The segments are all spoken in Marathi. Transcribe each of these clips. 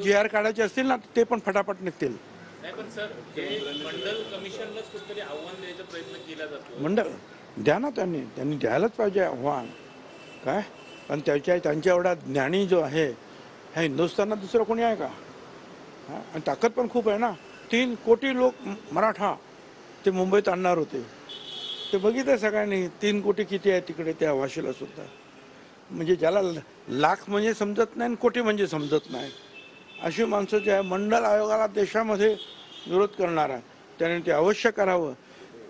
GR काढायचे असतील ना ते पण फटाफट निघतील. नाही पण सर ते मंडल कमिशनलाच कुठेतरी आव्हान द्यायचा प्रयत्न केला जातो. मंडळ द्या ना, त्यांनी द्यायलाच पाहिजे आव्हान. काय पण त्यांच्या एवढा ज्ञानी जो आहे ह्या हिंदुस्थानात दुसरं कोणी आहे का? आणि ताकद पण खूप आहे ना. 3 कोटी लोक मराठा ते मुंबईत आणणार होते. ते बघितलं सगळ्यांनी 3 कोटी किती आहे तिकडे त्या वाशीला सुद्धा. म्हणजे ज्याला लाख म्हणजे समजत नाही आणि कोटी म्हणजे समजत नाही अशी माणसं जे आहे मंडल आयोगाला देशामध्ये विरोध करणार आहे. त्याने ते अवश्य करावं.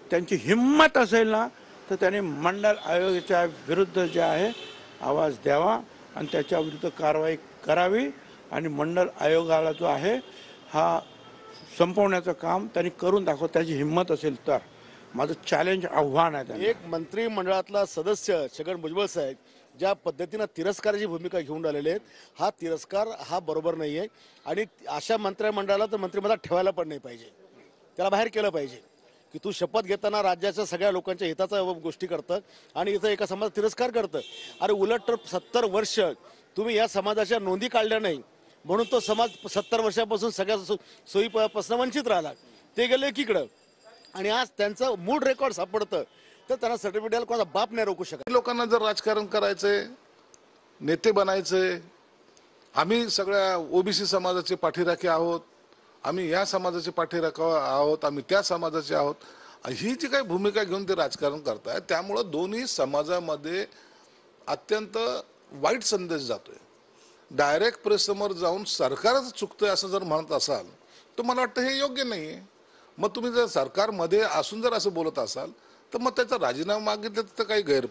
त्यांची हिंमत असेल ना तर त्याने मंडल आयोगाच्या विरुद्ध जे आहे आवाज द्यावा आणि त्याच्या विरुद्ध कारवाई करावी आणि मंडल आयोगाला जो आहे हा संपवण्याचं काम त्यांनी करून दाखव. त्याची हिंमत असेल तर माझं चॅलेंज आव्हान आहे त्यांना. एक मंत्रिमंडळातला सदस्य छगन भुजबळ साहेब ज्या पद्धतीनं तिरस्काराची भूमिका घेऊन आलेले आहेत, हा तिरस्कार हा बरोबर नाही आहे. आणि अशा मंत्रिमंडळाला तर मंत्रिमंडळात ठेवायला पण नाही पाहिजे, त्याला बाहेर केलं पाहिजे. की तू शपथ घेताना राज्याच्या सगळ्या लोकांच्या हिताचा गोष्टी करतं आणि इथं एका समाज तिरस्कार करतं. अरे उलट तर 70 वर्ष तुम्ही या समाजाच्या नोंदी काढल्या नाही म्हणून तो समाज 70 वर्षापासून सगळ्या सोयीपासून वंचित राहिला. ते गेले एकीकडं आणि आज त्यांचं मूळ रेकॉर्ड सापडतं तर त्यांना सर्टिफिकेट द्यायला कोणाचा बाप नाही रोखू शकत. लोकांना जर राजकारण करायचंय, नेते बनायचंय, आम्ही सगळ्या ओबीसी समाजाचे पाठीराखे आहोत, आम्ही या समाजाचे पाठीराखे आहोत, आम्ही त्या समाजाचे आहोत, ही जी काही भूमिका घेऊन ते राजकारण करतायत त्यामुळं दोन्ही समाजामध्ये अत्यंत वाईट संदेश जातोय. डायरेक्ट प्रेससमोर जाऊन सरकारच चुकतंय असं जर म्हणत असाल तर मला वाटतं हे योग्य नाहीये. मग तुम्ही जर सरकारमध्ये असून जर असं बोलत असाल तर मग त्याचा राजीनामा मागितलं तर काही गैर